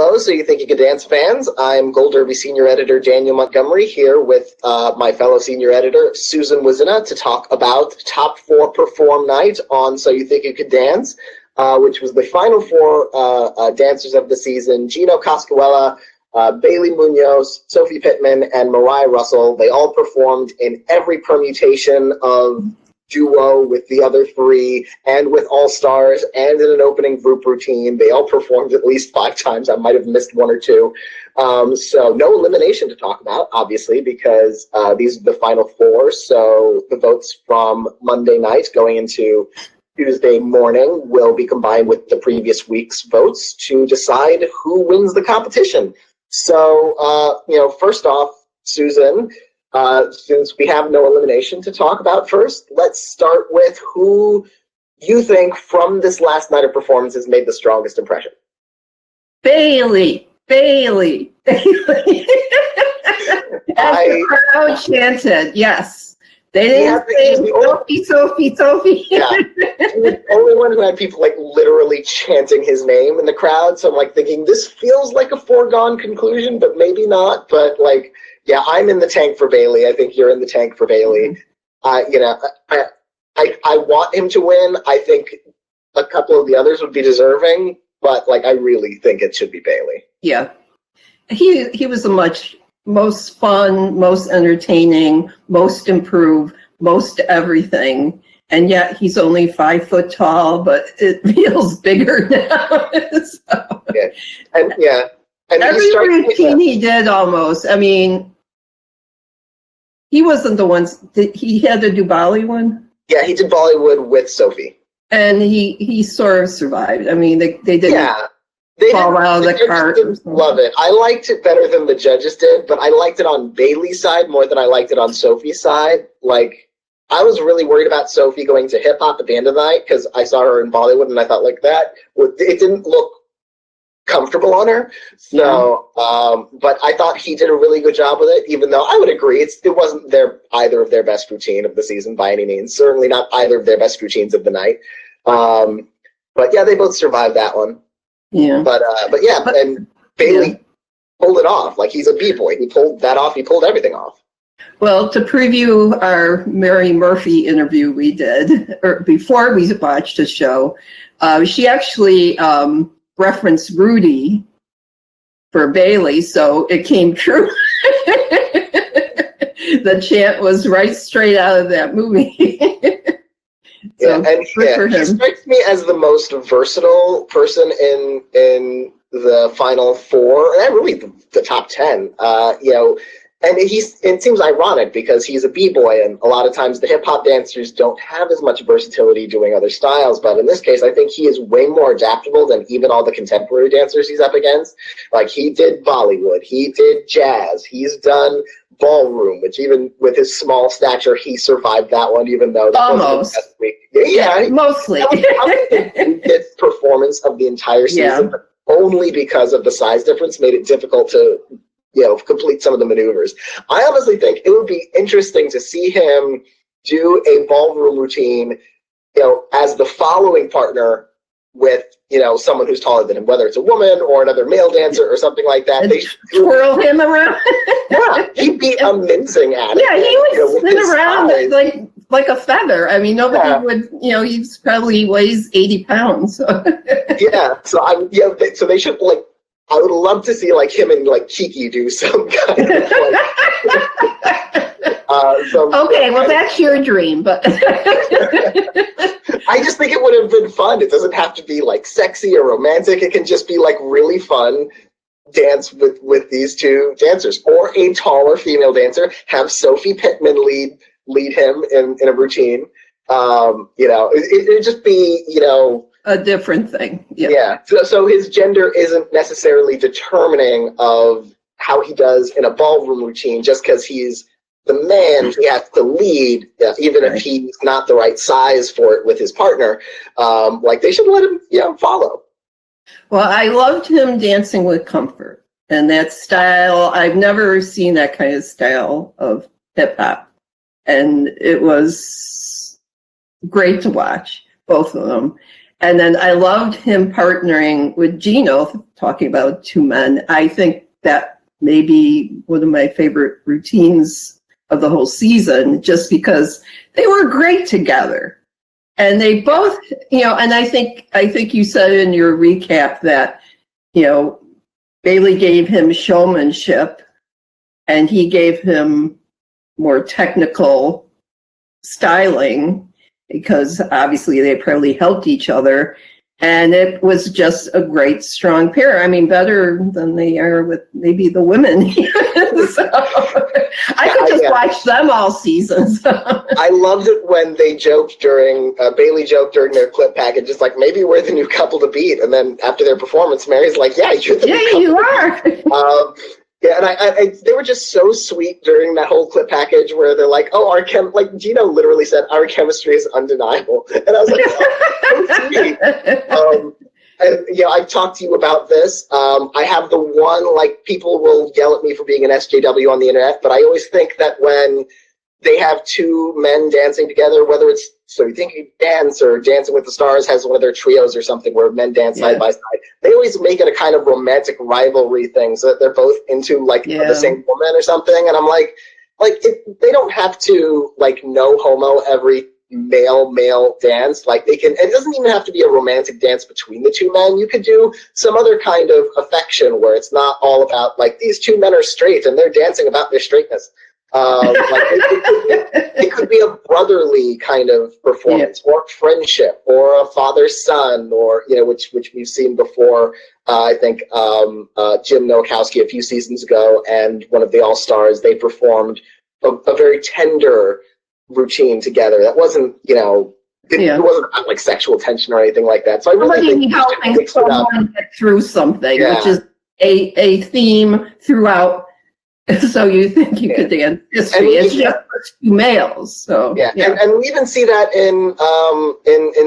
Hello, So You Think You Could Dance fans. I'm Gold Derby Senior Editor Daniel Montgomery here with my fellow Senior Editor Susan Wloszczyna to talk about Top 4 Perform Night on So You Think You Could Dance, which was the final 4 dancers of the season. Gino Cosculluela, Bailey Munoz, Sophie Pittman, and Mariah Russell. They all performed in every permutation of duo with the other 3 and with all-stars and in an opening group routine. They all performed at least 5 times. I might have missed 1 or 2. So no elimination to talk about, obviously, because these are the final 4. So the votes from Monday night going into Tuesday morning will be combined with the previous week's votes to decide who wins the competition. So, first off, Susan, since we have no elimination to talk about first, let's start with who you think from this last night of performances made the strongest impression. Bailey. As the crowd chanted, yes. They didn't say Sophie. Yeah. The only one who had people like literally chanting his name in the crowd. So I'm like thinking this feels like a foregone conclusion, but maybe not. But like, yeah, I'm in the tank for Bailey. I think you're in the tank for Bailey. I want him to win. I think a couple of the others would be deserving, but like I really think it should be Bailey. Yeah, he was the most fun, most entertaining, most improved, most everything, and yet he's only 5 foot tall, but it feels bigger now. So. Yeah, and every routine he did almost. I mean, he wasn't the ones. He had to do Bollywood. Yeah, he did Bollywood with Sophie, and he sort of survived. I mean, they didn't. Yeah. They fall out of the cart. Didn't love it. I liked it better than the judges did, but I liked it on Bailey's side more than I liked it on Sophie's side. Like, I was really worried about Sophie going to hip hop at the end of the night because I saw her in Bollywood and I thought like that. It didn't look comfortable on her. So, but I thought he did a really good job with it, even though I would agree it wasn't either of their best routine of the season by any means. Certainly not either of their best routines of the night. But yeah, they both survived that one. Yeah. But and Bailey pulled it off. Like, he's a B-boy. He pulled that off. He pulled everything off. Well, to preview our Mary Murphy interview we did, or before we watched the show, she actually referenced Rudy for Bailey, so it came true. The chant was right straight out of that movie. So, he strikes me as the most versatile person in the final 4, and really the top 10. And it seems ironic because he's a b-boy, and a lot of times the hip hop dancers don't have as much versatility doing other styles. But in this case, I think he is way more adaptable than even all the contemporary dancers he's up against. Like, he did Bollywood, he did jazz, he's done ballroom, which even with his small stature, he survived that one, even though that wasn't the best week. Yeah, mostly. His performance of the entire season, but only because of the size difference made it difficult to complete some of the maneuvers. I honestly think it would be interesting to see him do a ballroom routine, as the following partner with, someone who's taller than him, whether it's a woman or another male dancer or something like that. And they twirl him around. Yeah, he'd be amazing at it. Yeah, he would spin around like a feather. I mean, nobody would, he probably weighs 80 pounds. So. Yeah, so so they should I would love to see him and Kiki do some kind of okay, well that's your dream, but I just think it would have been fun. It doesn't have to be sexy or romantic. It can just be really fun dance with these 2 dancers, or a taller female dancer. Have Sophie Pittman lead him in a routine. It'd just be a different thing. Yeah. So his gender isn't necessarily determining of how he does in a ballroom routine. Just because he's the man, he has to lead, even if he's not the right size for it with his partner. They should let him, follow. Well, I loved him dancing with comfort, and that style. I've never seen that kind of style of hip hop, and it was great to watch both of them. And then I loved him partnering with Gino, talking about two men. I think that may be one of my favorite routines of the whole season, just because they were great together. And they both, and I think you said in your recap that, Bailey gave him showmanship and he gave him more technical styling, because obviously they probably helped each other. And it was just a great, strong pair. I mean, better than they are with maybe the women. So I could just watch them all season. So. I loved it when they joked Bailey joked during their clip package, just like, maybe we're the new couple to beat. And then after their performance, Mary's like, yeah, you're the new couple. You are. Yeah, and I they were just so sweet during that whole clip package where they're like, oh, like Gino literally said, our chemistry is undeniable. And I was like, oh, so sweet. And I've talked to you about this. I have the one, like, people will yell at me for being an SJW on the internet, but I always think that when they have two men dancing together, whether it's So You Think You Dance or Dancing with the Stars has one of their trios or something where men dance side by side, they always make it a kind of romantic rivalry thing so that they're both into the same woman or something. And I'm like they don't have to no homo every male dance. Like they can, it doesn't even have to be a romantic dance between the two men. You could do some other kind of affection where it's not all about these two men are straight and they're dancing about their straightness. It could be a brotherly kind of performance, or friendship, or a father-son, or which we've seen before. I think Jim Nowakowski a few seasons ago, and one of the All-Stars, they performed a very tender routine together. That wasn't it wasn't about sexual tension or anything like that. So I really think helping someone get through something, which is a theme throughout. So You Think You Could Dance history. It's just two males. So And we even see that in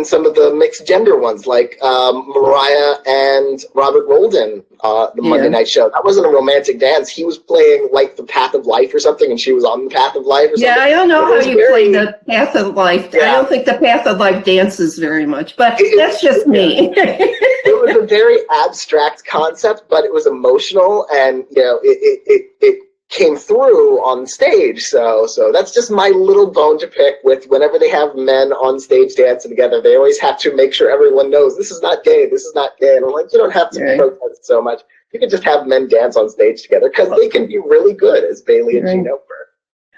some of the mixed gender ones, like Mariah and Robert Roldan, the Monday night show. That wasn't a romantic dance. He was playing the Path of Life or something, and she was on the Path of Life or something. Yeah, I don't know how you play the Path of Life. I don't think the Path of Life dances very much, but that's just me. It was a very abstract concept, but it was emotional, and it came through on stage. So that's just my little bone to pick with whenever they have men on stage dancing together. They always have to make sure everyone knows this is not gay, this is not gay. And I'm like, you don't have to protest so much. You can just have men dance on stage together because they can be really good, as Bailey and Gino were.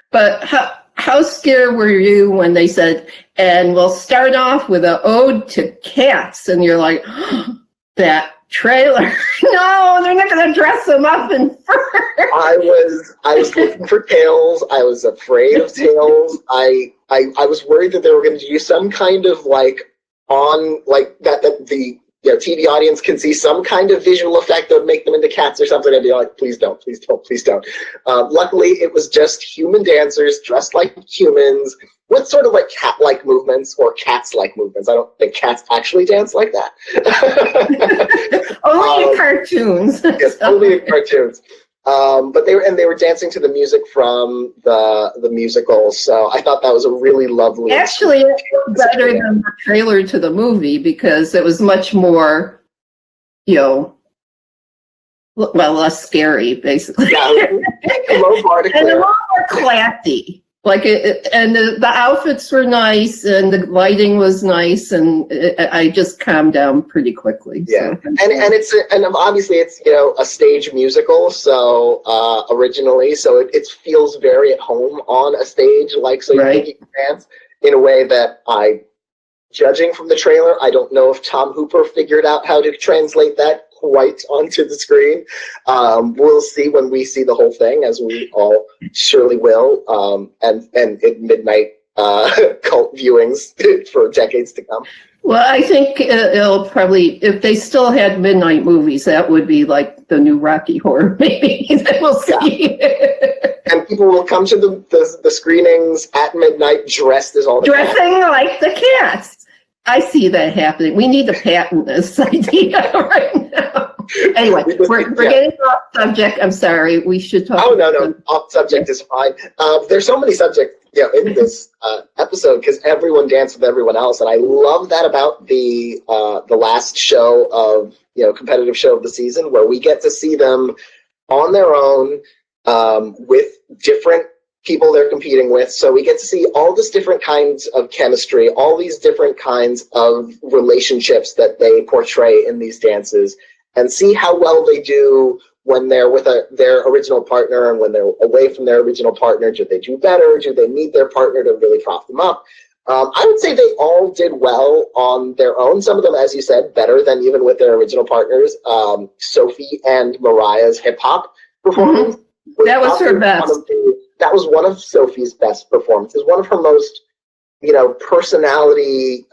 But how scared were you when they said, and we'll start off with an ode to cats, and you're like, that trailer. No, they're not going to dress them up in fur. I was looking for tails. I was afraid of tails. I was worried that they were going to use some kind of that the TV audience can see some kind of visual effect that would make them into cats or something. I'd be like, please don't, please don't, please don't. Luckily, it was just human dancers dressed like humans with sort of cat-like movements or cats-like movements. I don't think cats actually dance like that. Only in cartoons. Yes, only in cartoons. But they were dancing to the music from the musical, so I thought that was a really lovely. Actually, it was better than the trailer to the movie because it was much more, less scary, basically. Yeah, low bar to clear. And a lot more classy. And the outfits were nice, and the lighting was nice, and I just calmed down pretty quickly. Yeah, so. and obviously it's a stage musical, so originally, so it feels very at home on a stage, So You Think You Can Dance, in a way that judging from the trailer, I don't know if Tom Hooper figured out how to translate that quite onto the screen. We'll see when we see the whole thing, as we all surely will, and in midnight cult viewings for decades to come. Well, I think it'll probably, if they still had midnight movies, that would be like the new Rocky Horror, maybe. We'll see. Yeah. And people will come to the screenings at midnight dressed as all the dressing cats. Like the cats. I see that happening. We need to patent this idea right now. Anyway, we're getting off subject. I'm sorry. We should talk. Oh, no. Off subject is fine. There's so many subjects in this episode, because everyone danced with everyone else, and I love that about the last show of competitive show of the season, where we get to see them on their own with different people they're competing with. So we get to see all these different kinds of chemistry, all these different kinds of relationships that they portray in these dances, and see how well they do when they're with their original partner and when they're away from their original partner. Do they do better? Do they need their partner to really prop them up? I would say they all did well on their own. Some of them, as you said, better than even with their original partners. Sophie and Mariah's hip hop performance. That was her best. That was one of Sophie's best performances. One of her most, personality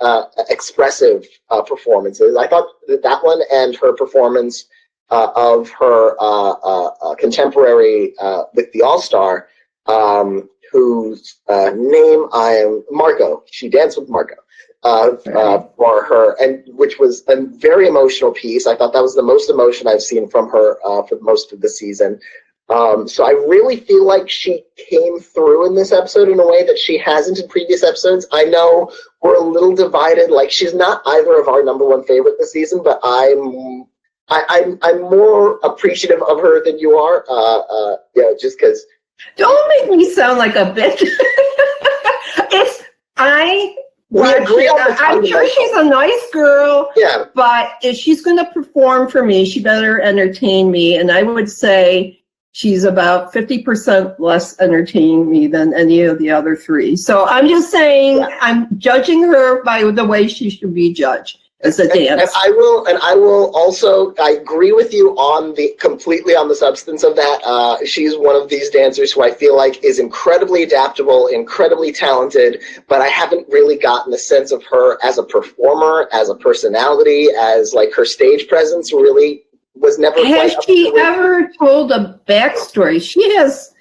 expressive performances. I thought that one and her performance of her contemporary with the All-Star, whose name I am Marco. She danced with Marco for her, and which was a very emotional piece. I thought that was the most emotion I've seen from her for most of the season. So I really feel like she came through in this episode in a way that she hasn't in previous episodes. I know we're a little divided. Like, she's not either of our number one favorite this season, but I'm more appreciative of her than you are. Just because. Don't make me sound like a bitch. I'm sure she's a nice girl. Yeah. But if she's going to perform for me, she better entertain me. And I would say she's about 50% less entertaining me than any of the other three. So I'm just saying, I'm judging her by the way she should be judged as a dance. And I will also, I agree with you completely on the substance of that. She's one of these dancers who I feel like is incredibly adaptable, incredibly talented, but I haven't really gotten a sense of her as a performer, as a personality, as like her stage presence really was never. Has she ever told a backstory? She has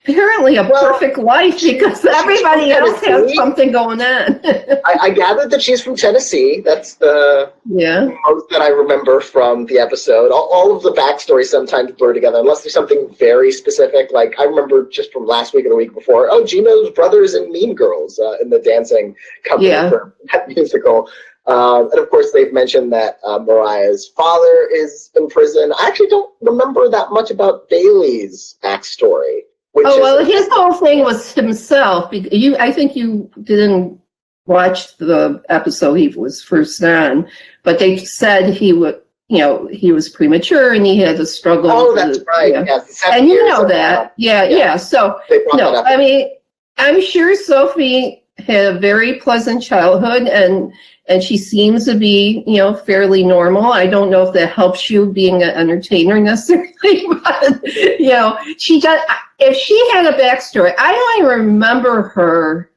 apparently a perfect life, because everybody else has something going on. I gathered that she's from Tennessee. That's the most that I remember from the episode. All of the backstories sometimes blur together, unless there's something very specific. Like, I remember just from last week or the week before, Gino's brother's in Mean Girls in the dancing company for that musical. And of course, they've mentioned that Mariah's father is in prison. I actually don't remember that much about Bailey's backstory. His whole thing was himself. I think you didn't watch the episode he was first on, but they said he was premature and he had to struggle. Oh, that's right. Yeah. And you know that. Yeah. So, no, I mean, I'm sure Sophie had a very pleasant childhood, and she seems to be, fairly normal. I don't know if that helps you being an entertainer necessarily, but, she does. If she had a backstory, I don't even remember her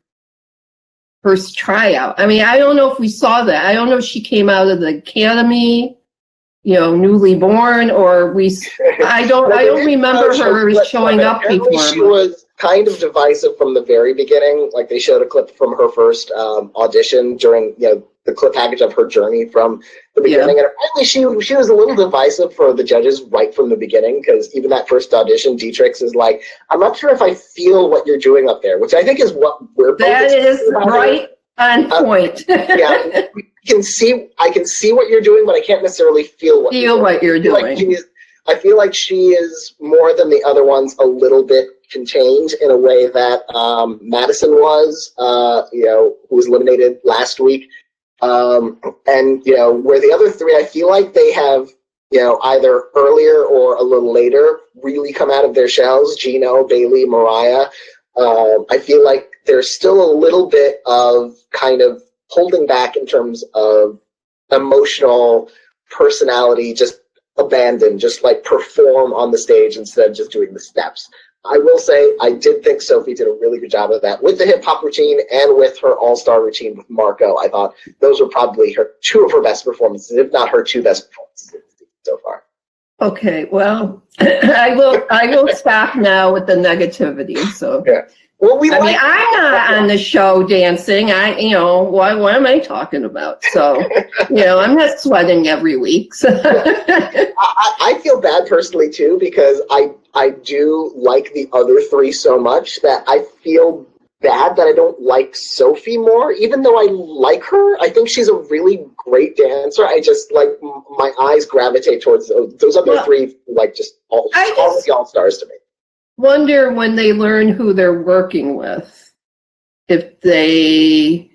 first tryout. I mean, I don't know if we saw that. I don't know if she came out of the academy, newly born, or I don't remember her showing up before. She was kind of divisive from the very beginning. Like, they showed a clip from her first audition during, the clip package of her journey from the beginning. And apparently she was a little divisive for the judges right from the beginning, because even that first audition, Dietrich is like, I'm not sure if I feel what you're doing up there, which I think is what we're both. That is right on point. I can see what you're doing, but I can't necessarily feel what you're doing. I feel like she is, more than the other ones, a little bit contained in a way that Madison was, who was eliminated last week. And, where the other three, I feel like they have, either earlier or a little later really come out of their shells. Gino, Bailey, Mariah. I feel like there's still a little bit of kind of holding back in terms of emotional personality, just abandon, just like perform on the stage instead of just doing the steps. I will say I did think Sophie did a really good job of that with the hip hop routine and with her all-star routine with Marco. I thought those were probably two of her best performances, if not her two best performances so far. Okay, well, I will stop now with the negativity. So Well, I'm not on the show dancing. What am I talking about? So, I'm not sweating every week. So. I feel bad personally too, because I do like the other three so much that I feel bad that I don't like Sophie more, even though I like her. I think she's a really great dancer. I just like my eyes gravitate towards those other three, like just all stars to me. Wonder when they learn who they're working with, if they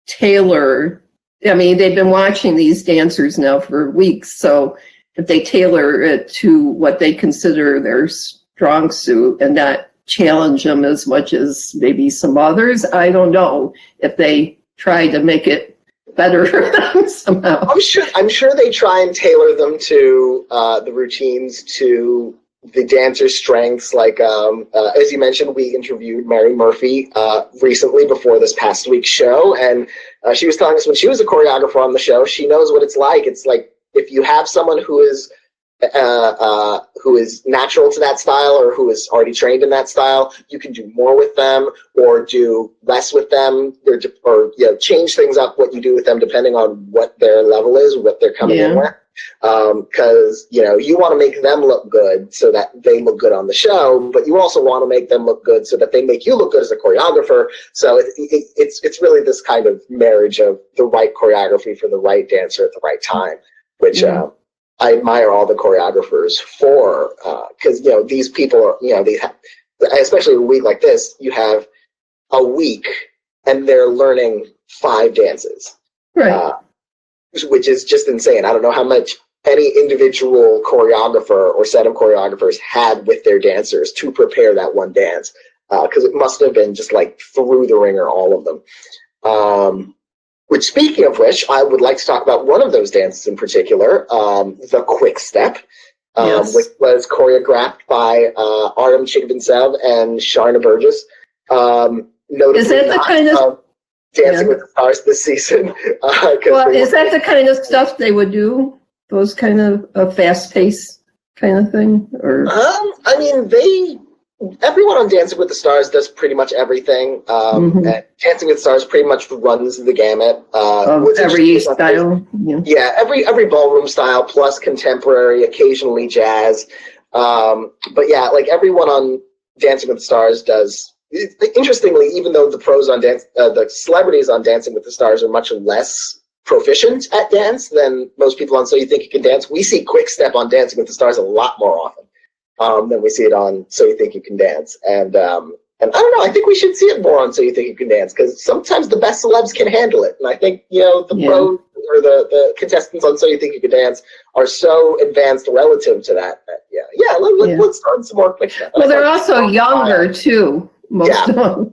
tailor. I mean, they've been watching these dancers now for weeks, so if they tailor it to what they consider their strong suit and not challenge them as much as maybe some others. I don't know if they try to make it better for them somehow. I'm sure they try and tailor them to the routines, to the dancer's strengths. Like as you mentioned, we interviewed Mary Murphy recently before this past week's show, and she was telling us when she was a choreographer on the show, she knows what it's like. It's like if you have someone who is natural to that style or who is already trained in that style, you can do more with them or do less with them, or change things up what you do with them depending on what their level is, what they're coming in with. Because you want to make them look good so that they look good on the show, but you also want to make them look good so that they make you look good as a choreographer. So it's really this kind of marriage of the right choreography for the right dancer at the right time, which I admire all the choreographers for, because these people are they have, especially a week like this, you have a week and they're learning 5 dances, right? Which is just insane. I don't know how much any individual choreographer or set of choreographers had with their dancers to prepare that one dance, because it must have been just like through the ringer, all of them. Which, speaking of which, I would like to talk about one of those dances in particular, the quick step, which was choreographed by Artem Chigvintsev and Sharna Burgess. Is that the kind of Dancing with the Stars this season? Is that the kind of stuff they would do? Those kind of fast-paced kind of thing, or? I mean, everyone on Dancing with the Stars does pretty much everything. And Dancing with the Stars pretty much runs the gamut. Every style. Every ballroom style plus contemporary, occasionally jazz. But yeah, like everyone on Dancing with the Stars does. Interestingly, even though the celebrities on Dancing with the Stars are much less proficient at dance than most people on So You Think You Can Dance, we see quick step on Dancing with the Stars a lot more often than we see it on So You Think You Can Dance. And I don't know, I think we should see it more on So You Think You Can Dance, because sometimes the best celebs can handle it. And I think, the pros or the contestants on So You Think You Can Dance are so advanced relative to that. Let's start some more quick step. Well, they're also younger too, most of them.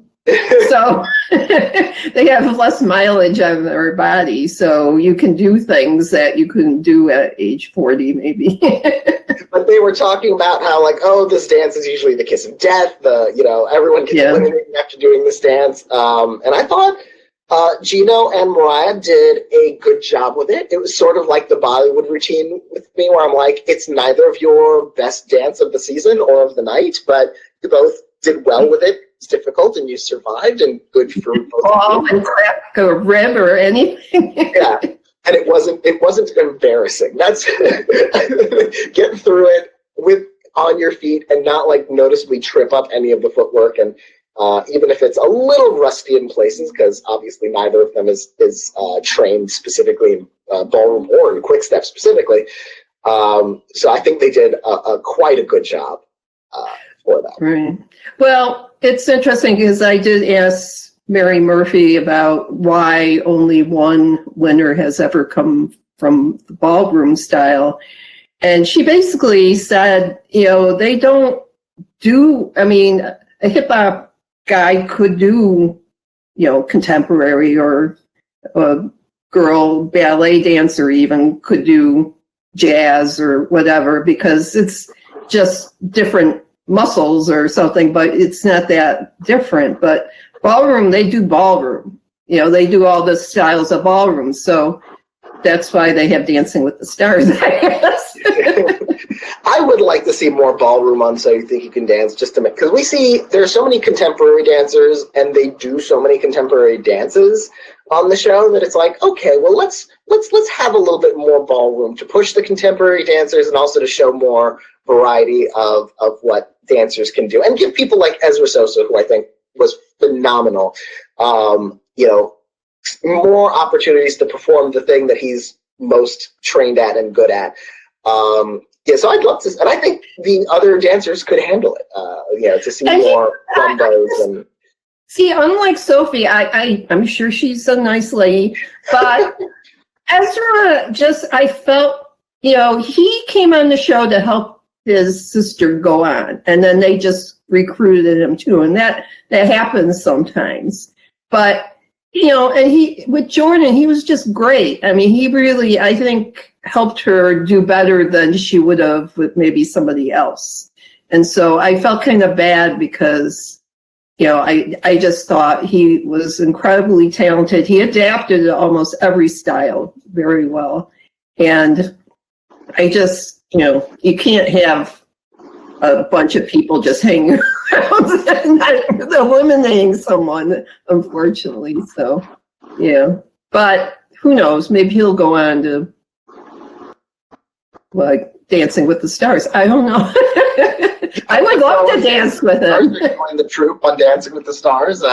So they have less mileage on their body, so you can do things that you couldn't do at age 40 maybe. But they were talking about how this dance is usually the kiss of death, everyone gets eliminated after doing this dance, and I thought Gino and Mariah did a good job with it. It was sort of like the Bollywood routine with me, where I'm like, it's neither of your best dance of the season or of the night, but you both did well with it. It's difficult, and you survived, and good for both of you. And crack a rib or anything. Yeah, and it wasn't embarrassing. That's get through it on your feet and not noticeably trip up any of the footwork, and even if it's a little rusty in places, because obviously neither of them is trained specifically in ballroom or in quick step specifically. So I think they did quite a good job for that. Right. Well, it's interesting because I did ask Mary Murphy about why only one winner has ever come from the ballroom style. And she basically said, they don't do, a hip hop guy could do, contemporary, or a girl ballet dancer even could do jazz or whatever, because it's just different muscles or something, but it's not that different. But ballroom, they do ballroom. They do all the styles of ballroom. So that's why they have Dancing with the Stars, I guess. I would like to see more ballroom on So You Think You Can Dance, just to make, because we see there are so many contemporary dancers and they do so many contemporary dances on the show that it's like, okay, well let's have a little bit more ballroom to push the contemporary dancers and also to show more variety of what dancers can do, and give people like Ezra Sosa, who I think was phenomenal. You know, more opportunities to perform the thing that he's most trained at and good at. Yeah, so I'd love to, and I think the other dancers could handle it. You know, to see more combos and. See, unlike Sophie, I'm sure she's a nice lady, but Ezra I felt, you know, he came on the show to help his sister go on, and then they just recruited him too, and that happens sometimes. But, you know, and with Jordan, he was just great. I mean, he really, I think, helped her do better than she would have with maybe somebody else. And so I felt kind of bad because, you know, I just thought he was incredibly talented. He adapted to almost every style very well. And I just, you know, you can't have a bunch of people just hanging around and eliminating someone, unfortunately. So, yeah. But who knows? Maybe he'll go on to, like, Dancing with the Stars. I don't know. I would love to dance with him. Join the troupe on Dancing with the Stars.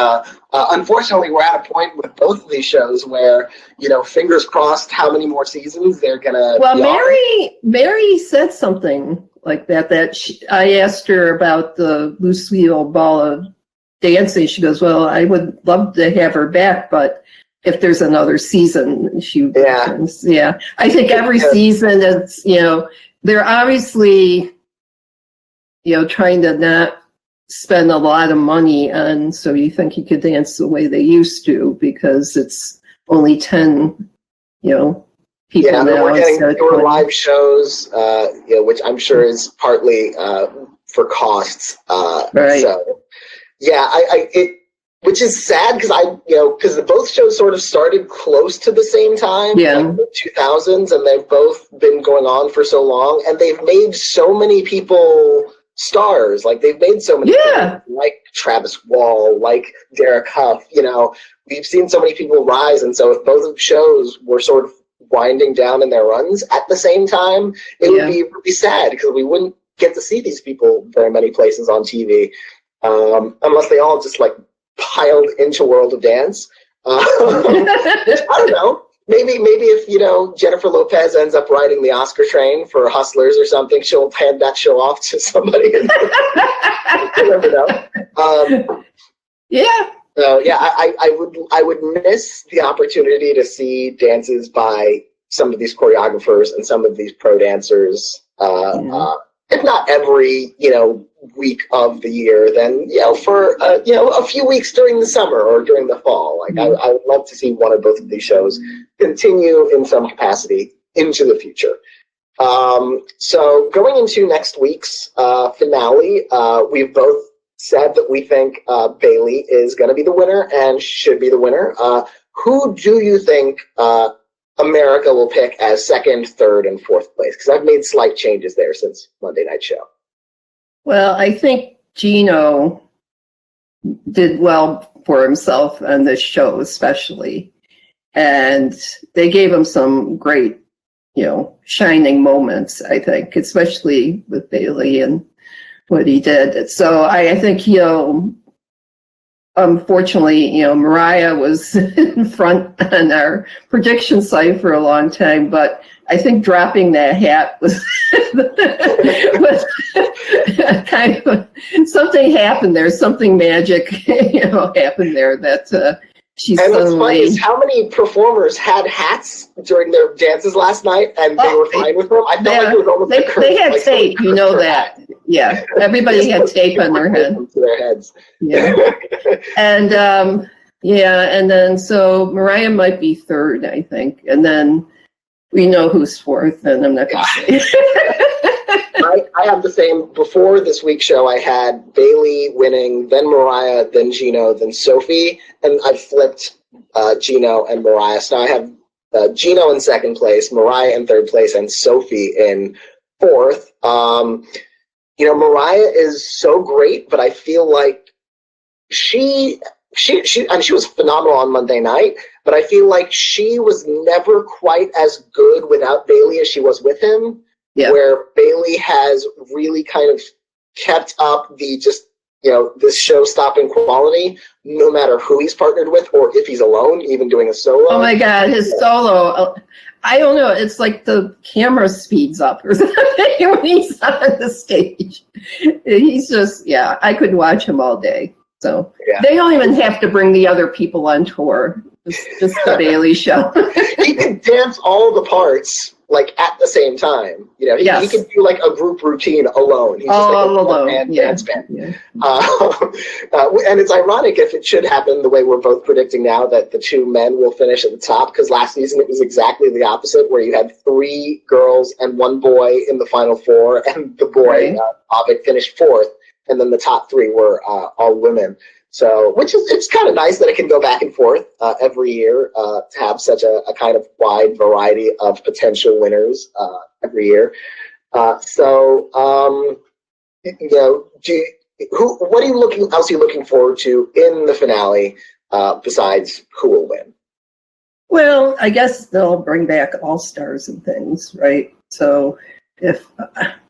Unfortunately, we're at a point with both of these shows where, you know, fingers crossed how many more seasons they're gonna. Well, Mary said something like that. I asked her about the Lucille Ball of Dancing. She goes, "Well, I would love to have her back, but if there's another season, she." Yeah. I think every season is, you know, they're obviously, you know, trying to not spend a lot of money on So You Think You Could Dance the way they used to, because it's only 10, you know, people now. Yeah, we're getting fewer live shows, you know, which I'm sure is partly for costs. Right. So, yeah, which is sad because both shows sort of started close to the same time, like the 2000s, and they've both been going on for so long, and they've made so many people stars. Like, they've made so many people, like Travis Wall, like Derek Huff. You know, we've seen so many people rise, and so if both of shows were sort of winding down in their runs at the same time, it would be sad, because we wouldn't get to see these people very many places on TV, unless they all just like piled into World of Dance. I don't know. Maybe if, you know, Jennifer Lopez ends up riding the Oscar train for Hustlers or something, she'll hand that show off to somebody. You never know. So yeah, I would miss the opportunity to see dances by some of these choreographers and some of these pro dancers. If not every, you know, week of the year, then, you know, for, you know, a few weeks during the summer or during the fall. Like, I would love to see one or both of these shows continue in some capacity into the future. So going into next week's finale, we've both said that we think Bailey is going to be the winner and should be the winner. Who do you think America will pick as second, third, and fourth place? Because I've made slight changes there since Monday Night Show. Well, I think Gino did well for himself on this show, especially. And they gave him some great, you know, shining moments, I think, especially with Bailey and what he did. So I think he'll, unfortunately, you know, Mariah was in front on our prediction site for a long time, but I think dropping that hat was, was kind of, something happened there, something magic, you know, happened there that she's and suddenly... what's funny is how many performers had hats during their dances last night, and they were fine with them. I felt like it was almost they had tape, you know that. Yeah, everybody had tape on their head. To their heads. Yeah. And and then so Mariah might be third, I think. And then we know who's fourth, and I'm not going to say. I have the same. Before this week's show, I had Bailey winning, then Mariah, then Gino, then Sophie, and I flipped Gino and Mariah. So now I have Gino in second place, Mariah in third place, and Sophie in fourth. You know, Mariah is so great, but I feel like she and she was phenomenal on Monday night, but I feel like she was never quite as good without Bailey as she was with him. Yeah. Where Bailey has really kind of kept up the just this show stopping quality, no matter who he's partnered with or if he's alone, even doing a solo. Oh my God, his solo. I don't know. It's like the camera speeds up or something when he's on the stage. He's just, I could watch him all day. So they don't even have to bring the other people on tour. Just the Bailey show. He can dance all the parts like at the same time. He can do like a group routine alone. He's just like a one-man dance band. Yeah. And it's ironic if it should happen the way we're both predicting now, that the two men will finish at the top, because last season it was exactly the opposite, where you had 3 girls and 1 boy in the final 4, and the boy, Avik, finished 4th, and then the top 3 were all women. So, it's kind of nice that it can go back and forth every year to have such a kind of wide variety of potential winners every year. What are you looking forward to in the finale besides who will win? Well, I guess they'll bring back all-stars and things, right? So, if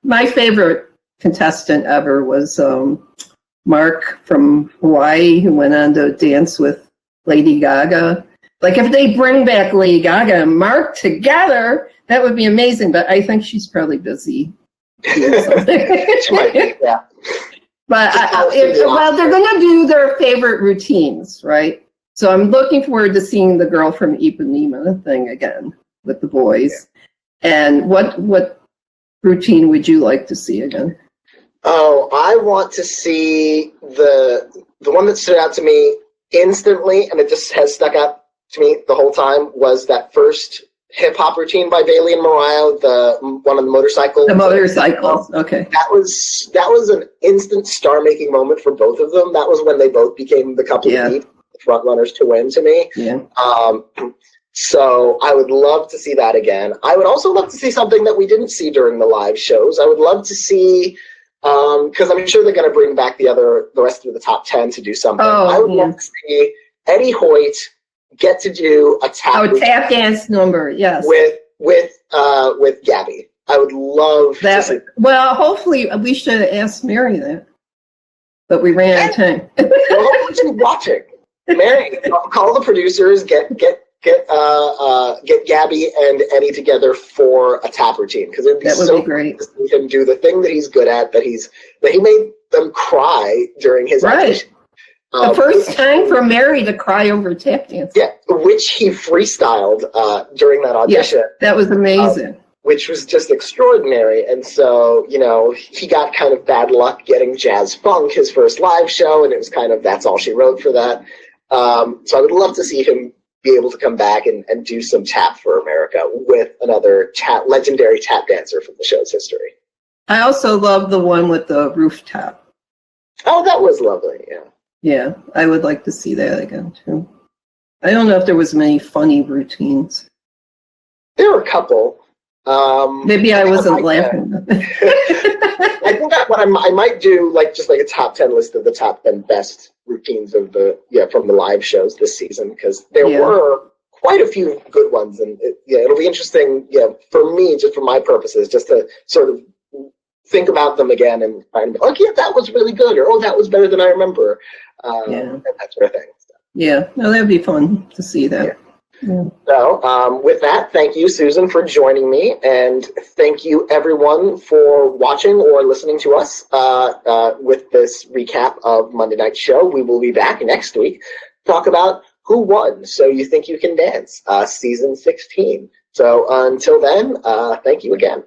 my favorite contestant ever was Mark from Hawaii, who went on to dance with Lady Gaga. Like, if they bring back Lady Gaga and Mark together, that would be amazing. But I think she's probably busy. She might be, yeah. But they're going to do their favorite routines, right? So I'm looking forward to seeing the girl from Ipanema thing again with the boys. Yeah. And what routine would you like to see again? Oh, I want to see the one that stood out to me instantly, and it just has stuck out to me the whole time, was that first hip hop routine by Bailey and Mariah, the one on the motorcycle. The motorcycles, okay. That was an instant star-making moment for both of them. That was when they both became the couple of the front runners to win to me. Yeah. So I would love to see that again. I would also love to see something that we didn't see during the live shows. I would love to see. Because I'm sure they're going to bring back the rest of the top 10 to do something. I would love to see Eddie Hoyt get to do a tap dance number, yes, with Gabby. I would love that. To see. Well, hopefully we should have asked Mary that, but we ran out of time. Well, hopefully she's watching. Mary, call the producers. Get Gabby and Eddie together for a tap routine, because it would be great to see him do the thing that he's good at, that he made them cry during his audition. The first time for Mary to cry over tap dance. Yeah, which he freestyled during that audition. Yes, that was amazing. Which was just extraordinary. And so, he got kind of bad luck getting Jazz Funk, his first live show, and it was kind of, that's all she wrote for that. So I would love to see him be able to come back and do some tap for America with another legendary tap dancer from the show's history. I also love the one with the rooftop. Oh, that was lovely, yeah. Yeah, I would like to see that again, too. I don't know if there was many funny routines. There were a couple. Maybe I wasn't laughing. I think that what I might do, just a top 10 list of the top 10 best routines of from the live shows this season, because there were quite a few good ones, and it'll be interesting, for me, just for my purposes, just to sort of think about them again and find, that was really good, or that was better than I remember, and that sort of thing. Yeah, no, that'd be fun to see that. Yeah. So with that, thank you, Susan, for joining me, and thank you everyone for watching or listening to us with this recap of Monday Night's show. We will be back next week to talk about Who Won So You Think You Can Dance, season 16. So until then, thank you again.